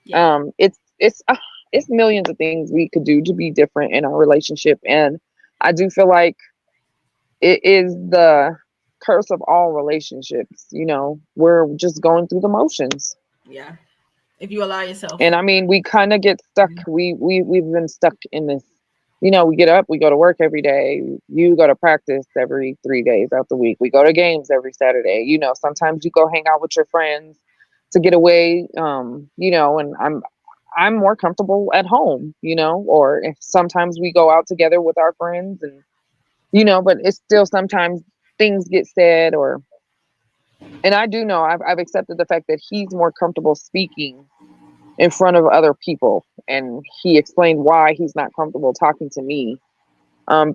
Yeah. It's millions of things we could do to be different in our relationship, and I do feel like it is the curse of all relationships. We're just going through the motions. Yeah. If you allow yourself. And I mean, we kind of get stuck. We've been stuck in this. We get up, we go to work every day. You go to practice every 3 days out the week. We go to games every Saturday. Sometimes you go hang out with your friends to get away. And I'm more comfortable at home. Or if sometimes we go out together with our friends, and but it's still sometimes things get said, and I do know I've accepted the fact that he's more comfortable speaking in front of other people. And he explained why he's not comfortable talking to me.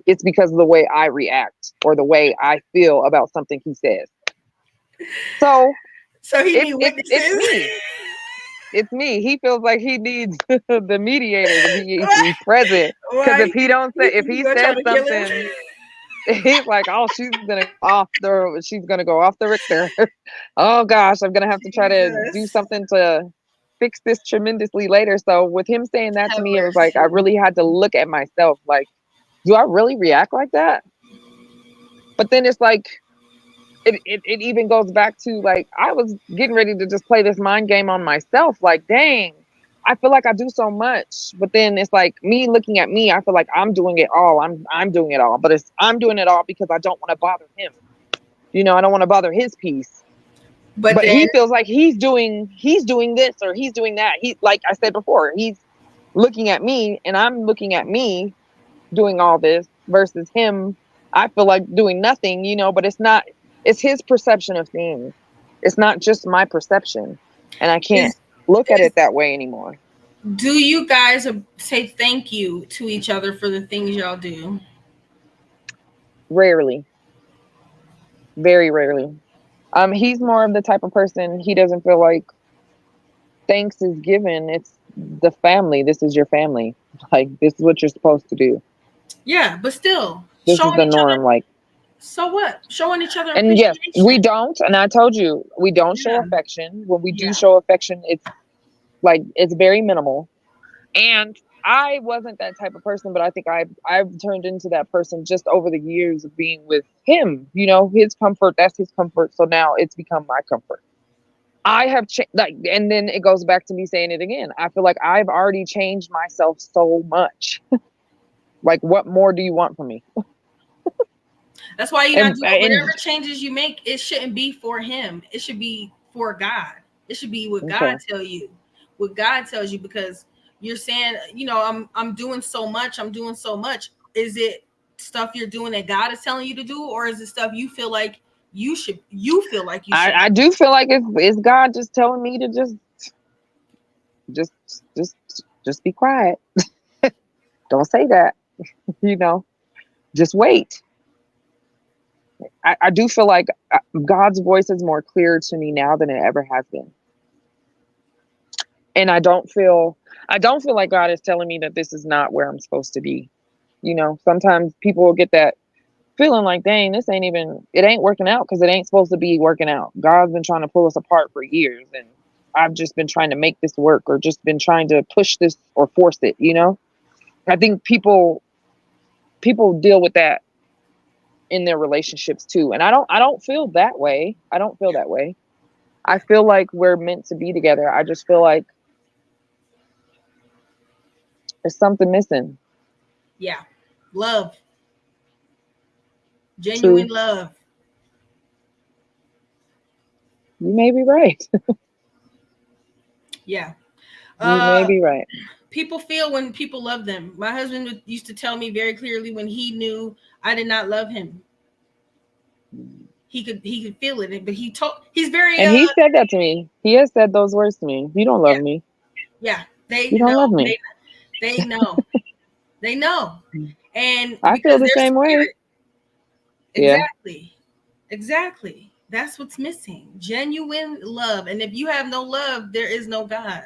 It's because of the way I react or the way I feel about something he says. So So he it's need it's it's witnesses. me. It's me. He feels like he needs the mediator to Right. be present. Because Right. if You he gonna try says to kill him? something, he's like, oh, she's gonna go off the Richter. Oh gosh, I'm gonna have to try to do Jesus. something to fix this tremendously later. So with him saying that to Have me, it was like I mercy. really had to look at myself. Like, do I really react like that? But then it's like it even goes back to, like, I was getting ready to just play this mind game on myself. Like, dang, I feel like I do so much, but then it's like me looking at me. I feel like I'm doing it all. I'm doing it all, but I'm doing it all because I don't want to bother him. I don't want to bother his peace. But But then, he feels like he's doing this or he's doing that. He, like I said before, he's looking at me and I'm looking at me doing all this versus him. I feel like doing nothing, but it's his perception of things. It's not just my perception. And I can't is look at is it that way anymore. do you guys say thank you to each other for the things y'all do? Rarely. Very rarely. He's more of the type of person, he doesn't feel like thanks is given. It's the family. This is your family. Like, this is what you're supposed to do. Yeah, but still This is showing the each other. norm. Like, So what? Showing each other and yes, we appreciation. don't. And I told you, we don't show Yeah. affection. When we do Yeah. show affection, it's very minimal. And I wasn't that type of person, but I think I've turned into that person just over the years of being with him. His comfort, that's his comfort. So now it's become my comfort. I have changed, like, and then it goes back to me saying it again. I feel like I've already changed myself so much. Like, what more do you want from me? That's why you're not And doing and whatever changes you make. It shouldn't be for him. It should be for God. It should be what God okay, tell you. What God tells you, because you're saying, I'm doing so much. I'm doing so much. Is it stuff you're doing that God is telling you to do, or is it stuff you feel like you feel like you should I do? do feel like it's God just telling me to just just just be quiet. Don't say that. You know, just wait. I do feel like God's voice is more clear to me now than it ever has been. And I don't feel like God is telling me that this is not where I'm supposed to be. Sometimes people will get that feeling like, dang, it ain't working out because it ain't supposed to be working out. God's been trying to pull us apart for years, and I've just been trying to make this work or just been trying to push this or force it. I think people deal with that in their relationships too. And I don't feel that way. I don't feel Yeah. that way. I Yeah. feel like we're meant to be together. I just feel like there's something missing. Yeah. Love. Genuine True. love. You may be right. Yeah. You may Uh be right. People feel when people love them. My husband used to tell me very clearly when he knew I did not love him. He could feel it, but he's very And he said that to me. He has said those words to me. You don't yeah, love me. yeah. They You don't know. love me. They know. They know. And I feel because the their same way. spirit, Yeah. exactly. Exactly. That's what's missing. Genuine love. And if you have no love, there is no God.